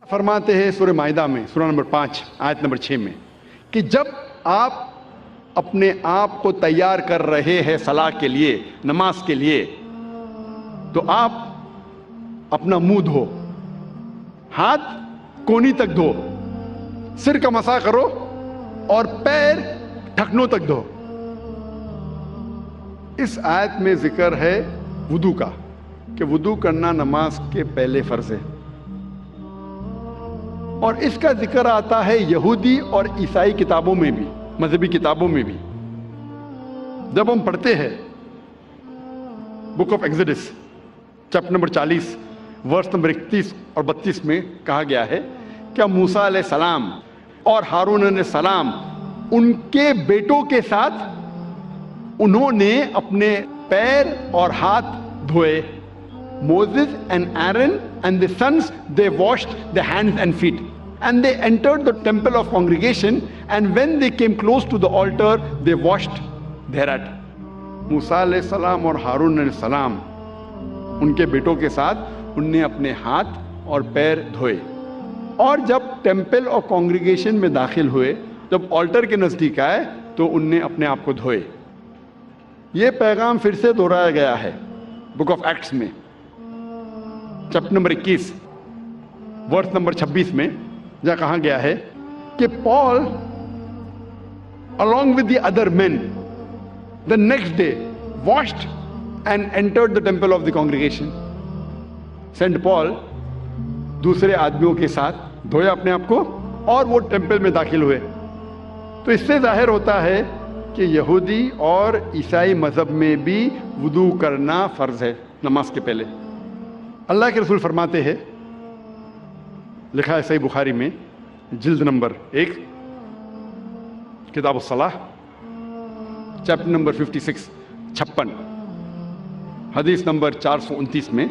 فرماتے ہیں سورہ مائدہ میں سورہ نمبر 5 آیت نمبر 6 میں کہ جب آپ اپنے آپ کو تیار کر رہے ہیں صلاح کے لیے، نماز کے لیے، تو آپ اپنا منہ دھو، ہاتھ کونی تک دھو، سر کا مسح کرو اور پیر ٹھکنوں تک دھو۔ اس آیت میں ذکر ہے وضو کا، کہ وضو کرنا نماز کے پہلے فرض ہے، اور اس کا ذکر آتا ہے یہودی اور عیسائی کتابوں میں بھی، مذہبی کتابوں میں بھی۔ جب ہم پڑھتے ہیں book of Exodus chapter number 40 verse number 31 اور 32 میں کہا گیا ہے کہ موسیٰ علیہ السلام اور ہارون علیہ السلام ان کے بیٹوں کے ساتھ انہوں نے اپنے پیر اور ہاتھ دھوئے۔ Moses and Aaron and the sons, they washed their hands and feet, and they entered the temple of congregation, and when they came close to the altar, they washed thereat. موسیٰ علیہ السلام اور ہارون علیہ السلام ان کے بیٹوں کے ساتھ ان نے اپنے ہاتھ اور پیر دھوئے، اور جب ٹیمپل اور کانگریگیشن میں داخل ہوئے، جب آلٹر کے نزدیک آئے تو ان نے اپنے آپ کو دھوئے۔ یہ پیغام پھر سے دہرایا گیا ہے بک آف ایکٹس میں چیپٹر نمبر 21 ورس نمبر 26 میں، جہاں کہا گیا ہے کہ پال along with the other men the next day washed and entered the temple of the congregation. Saint Paul دوسرے آدمیوں کے ساتھ دھویا اپنے آپ کو اور وہ ٹیمپل میں داخل ہوئے۔ تو اس سے ظاہر ہوتا ہے کہ یہودی اور عیسائی مذہب میں بھی وضو کرنا فرض ہے نماز کے پہلے۔ اللہ کے رسول فرماتے ہیں، لکھا ہے صحیح بخاری میں جلد نمبر 1 کتاب الصلاح چیپٹر نمبر 56 حدیث نمبر 429 میں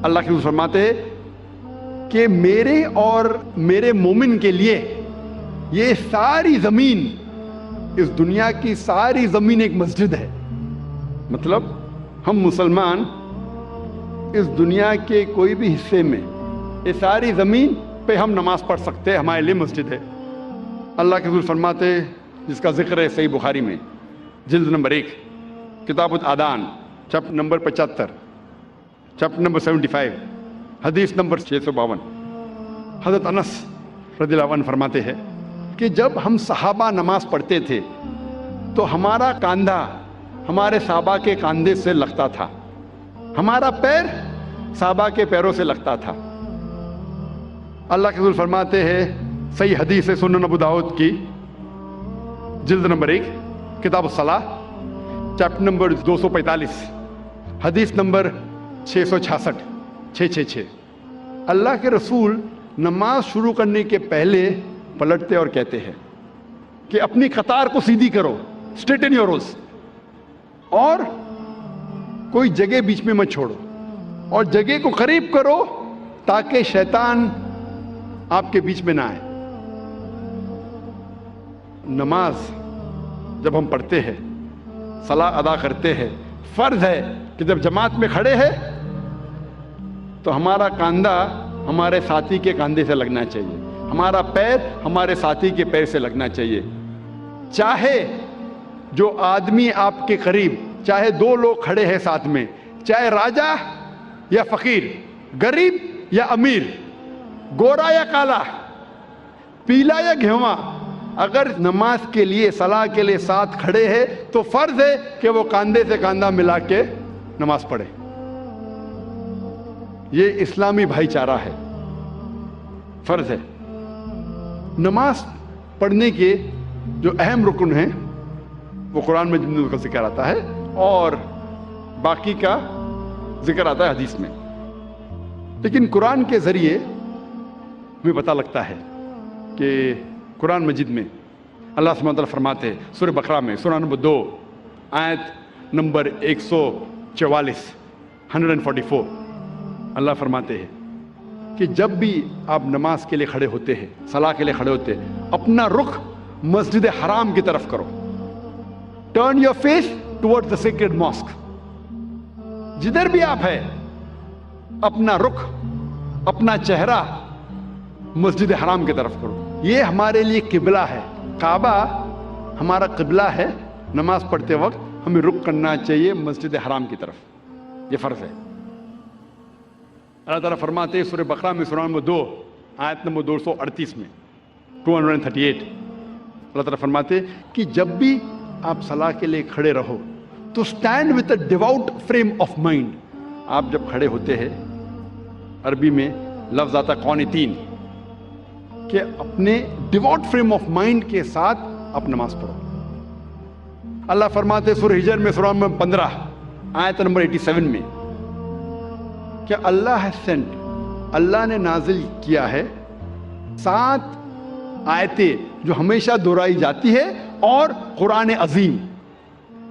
اللہ کے رسول فرماتے ہیں کہ میرے اور میرے مومن کے لیے یہ ساری زمین، اس دنیا کی ساری زمین ایک مسجد ہے۔ مطلب ہم مسلمان اس دنیا کے کوئی بھی حصے میں، یہ ساری زمین پہ ہم نماز پڑھ سکتے ہیں، ہمارے لیے مسجد ہے۔ اللہ کے رسول فرماتے ہیں، جس کا ذکر ہے صحیح بخاری میں جلد نمبر 1 کتاب الادان چیپٹر نمبر 75 چیپٹر نمبر 75 حدیث نمبر 652، حضرت انس رضی اللہ عنہ فرماتے ہیں کہ جب ہم صحابہ نماز پڑھتے تھے تو ہمارا کاندھا ہمارے صحابہ کے کاندھے سے لگتا تھا، ہمارا پیر صحابہ کے پیروں سے لگتا تھا۔ اللہ کے رسول فرماتے ہیں، صحیح حدیث ہے سنن ابو داؤد کی جلد نمبر 1 کتاب الصلاح چیپٹر نمبر 245 حدیث نمبر 666 اللہ کے رسول نماز شروع کرنے کے پہلے پلٹتے اور کہتے ہیں کہ اپنی قطار کو سیدھی کرو، اسٹریٹن یور رولز، اور کوئی جگہ بیچ میں مت چھوڑو، اور جگہ کو قریب کرو تاکہ شیطان آپ کے بیچ میں نہ آئے۔ نماز جب ہم پڑھتے ہیں، صلاح ادا کرتے ہیں، فرض ہے کہ جب جماعت میں کھڑے ہیں تو ہمارا کاندھا ہمارے ساتھی کے کاندھے سے لگنا چاہیے، ہمارا پیر ہمارے ساتھی کے پیر سے لگنا چاہیے۔ چاہے جو آدمی آپ کے قریب، چاہے 2 لوگ کھڑے ہیں ساتھ میں، چاہے راجا یا فقیر، غریب یا امیر، گورا یا کالا، پیلا یا گھیواں، اگر نماز کے لیے، صلاح کے لیے ساتھ کھڑے ہیں تو فرض ہے کہ وہ کاندھے سے کاندھا ملا کے نماز پڑھے۔ یہ اسلامی بھائی چارہ ہے، فرض ہے۔ نماز پڑھنے کے جو اہم رکن ہیں وہ قرآن میں جن کا ذکر آتا ہے اور باقی کا ذکر آتا ہے حدیث میں، لیکن قرآن کے ذریعے ہمیں پتہ لگتا ہے کہ قرآن مجید میں اللہ سبحانہ وتعالیٰ فرماتے ہیں سورہ بقرہ میں سورہ نمبر 2 آیت نمبر 144 اللہ فرماتے ہیں کہ جب بھی آپ نماز کے لیے کھڑے ہوتے ہیں، صلاح کے لیے کھڑے ہوتے ہیں، اپنا رخ مسجد حرام کی طرف کرو، turn your face toward the sacred mosque. جدھر بھی آپ ہیں، اپنا رخ، اپنا چہرہ مسجد حرام کی طرف کرو. یہ ہمارے لیے قبلہ ہے. کعبہ ہمارا قبلہ ہے. نماز پڑھتے وقت ہمیں رخ کرنا چاہیے مسجد حرام کی طرف. یہ فرض ہے. اللہ تعالیٰ فرماتے ہیں سورہ بقرہ میں سورہ نمبر 2 آیت نمبر 238 میں 238 اللہ تعالیٰ فرماتے ہیں کہ جب بھی آپ صلاح کے لیے کھڑے رہو تو stand with a ڈیوٹ frame of mind. آپ جب کھڑے ہوتے ہیں عربی میں لفظ آتا قانتین کہ اپنے ڈیوٹ فریم آف مائنڈ کے ساتھ آپ نماز پڑھو. اللہ فرماتے ہیں سورہ ہجر میں سورہ نمبر 15 آیت نمبر 87 میں کہ اللہ has sent, اللہ نے نازل کیا ہے 7 آیتیں جو ہمیشہ دہرائی جاتی ہے اور قرآن عظیم.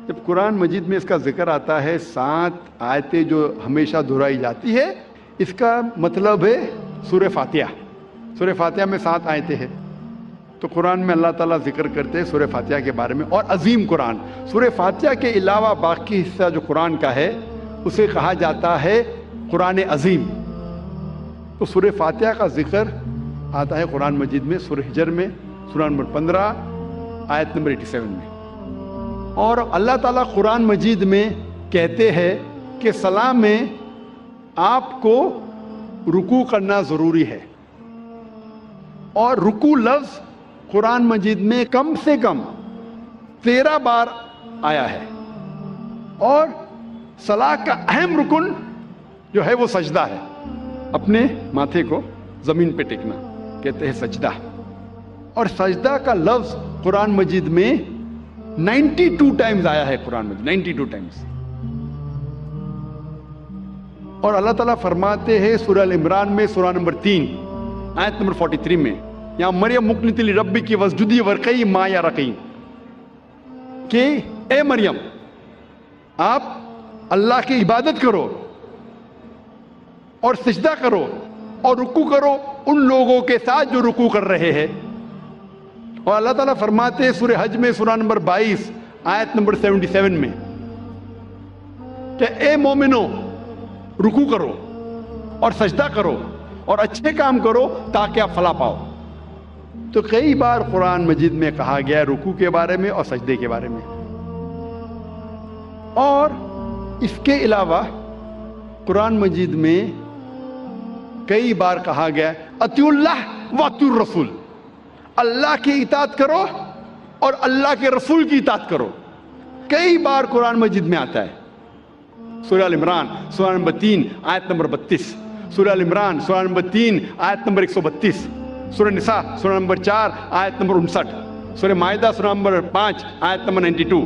جب قرآن مجید میں اس کا ذکر آتا ہے 7 آیتیں جو ہمیشہ دہرائی جاتی ہے, اس کا مطلب ہے سورہ فاتحہ. سورہ فاتحہ میں 7 آیتیں ہیں. تو قرآن میں اللہ تعالیٰ ذکر کرتے ہیں سورہ فاتحہ کے بارے میں اور عظیم قرآن. سورہ فاتحہ کے علاوہ باقی حصہ جو قرآن کا ہے اسے کہا جاتا ہے قرآن عظیم. تو سورہ فاتحہ کا ذکر آتا ہے قرآن مجید میں سورہ ہجر میں سورہ نمبر 15 آیت نمبر 87 میں. اور اللہ تعالیٰ قرآن مجید میں کہتے ہیں کہ صلاح میں آپ کو رکوع کرنا ضروری ہے. اور رکوع لفظ قرآن مجید میں کم سے کم 13 بار آیا ہے. اور صلاح کا اہم رکن جو ہے وہ سجدہ ہے. اپنے ماتھے کو زمین پہ ٹیکنا کہتے ہیں سجدہ. اور سجدہ کا لفظ قرآن مجید میں 92 ٹائمز آیا ہے. قرآن مجید 92 ٹائمز. اور اللہ تعالیٰ فرماتے ہیں سورہ ال-عمران میں سورہ نمبر 3 آیت نمبر 43 میں یا مریم مقنت لربی کی وسجدی ورقی ما یا رقی کہ اے مریم آپ اللہ کی عبادت کرو اور سجدہ کرو اور رکوع کرو ان لوگوں کے ساتھ جو رکوع کر رہے ہیں. اور اللہ تعالیٰ فرماتے ہیں سورہ حج میں سورہ نمبر 22 آیت نمبر 77 میں کہ اے مومنو رکوع کرو اور سجدہ کرو اور اچھے کام کرو تاکہ آپ فلاح پاؤ. تو کئی بار قرآن مجید میں کہا گیا ہے رکوع کے بارے میں اور سجدے کے بارے میں. اور اس کے علاوہ قرآن مجید میں کئی بار کہا گیا ہے اطیعوا اللہ واطیعوا الرسول. اللہ کی اطاعت کرو اور اللہ کے رسول کی اطاعت کرو. کئی بار قرآن مجید میں آتا ہے. سورہ ال-عمران سورہ نمبر 3 آیت نمبر 32, سورہ ال-عمران سورہ نمبر 3 آیت نمبر 132, سورہ نساء سورہ نمبر 4 آیت نمبر 59, سورہ مائدہ سورہ نمبر 5 آیت نمبر 92,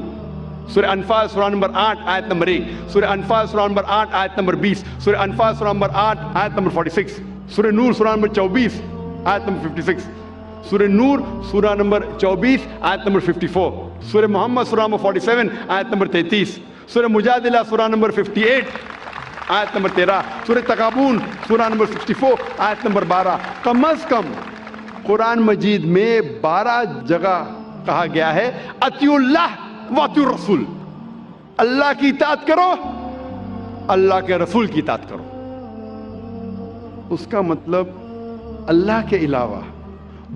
سورہ انفال سورہ نمبر 8 آیت نمبر 1, سورہ انفال سورہ نمبر 8 آیت نمبر 20, سورہ انفال سورہ نمبر 8 آیت نمبر 46, سورہ نور سورہ نمبر 24 آیت نمبر 56, سورہ نور سورہ نمبر 24 آیت نمبر 54, سورہ محمد سورہ نمبر 47 آیت نمبر 33, سورہ مجادلہ سورہ نمبر 58 آیت نمبر 13, سورہ تغابن سورہ نمبر 64 آیت نمبر 12. کم از کم قرآن مجید میں 12 جگہ کہا گیا ہے اطیعوا اللہ واطیعوا الرسول. اللہ کی اطاعت کرو, اللہ کے رسول کی اطاعت کرو. اس کا مطلب اللہ کے علاوہ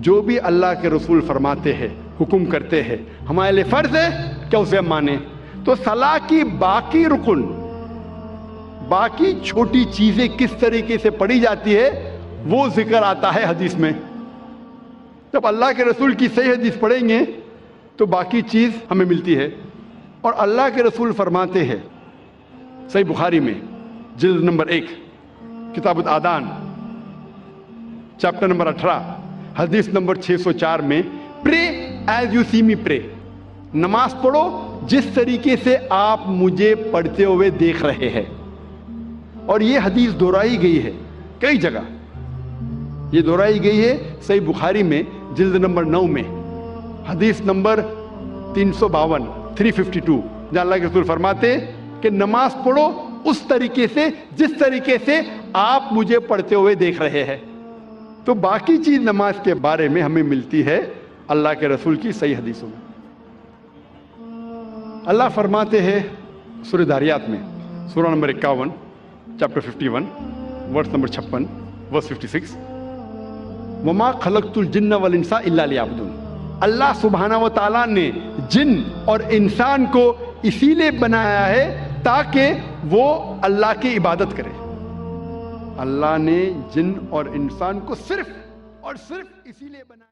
جو بھی اللہ کے رسول فرماتے ہیں حکم کرتے ہیں ہمارے لیے فرض ہے کہ اسے ہم مانیں. تو صلاح کی باقی رکن باقی چھوٹی چیزیں کس طریقے سے پڑھی جاتی ہے وہ ذکر آتا ہے حدیث میں. جب اللہ کے رسول کی صحیح حدیث پڑھیں گے تو باقی چیز ہمیں ملتی ہے. اور اللہ کے رسول فرماتے ہیں صحیح بخاری میں جلد نمبر 1 کتاب الآذان چیپٹر نمبر 18 حدیث نمبر 604 میں پرے ایز یو سی می پرے. نماز پڑھو جس طریقے سے آپ مجھے پڑھتے ہوئے دیکھ رہے ہیں. اور یہ حدیث دہرائی گئی ہے کئی جگہ. یہ دہرائی گئی ہے صحیح بخاری میں جلد نمبر 9 میں حدیث نمبر 352 352 جہاں اللہ کے رسول فرماتے کہ نماز پڑھو اس طریقے سے جس طریقے سے آپ مجھے پڑھتے ہوئے دیکھ رہے ہیں. تو باقی چیز نماز کے بارے میں ہمیں ملتی ہے اللہ کے رسول کی صحیح حدیثوں میں. اللہ فرماتے ہیں سورہ داریات میں سورہ نمبر 51 چیپٹر 51 ورس نمبر 56 ورس 56 وما خلقت الجن والانس الا لیعبدون. اللہ سبحانہ و تعالیٰ نے جن اور انسان کو اسی لیے بنایا ہے تاکہ وہ اللہ کی عبادت کرے. اللہ نے جن اور انسان کو صرف اور صرف اسی لیے بنایا.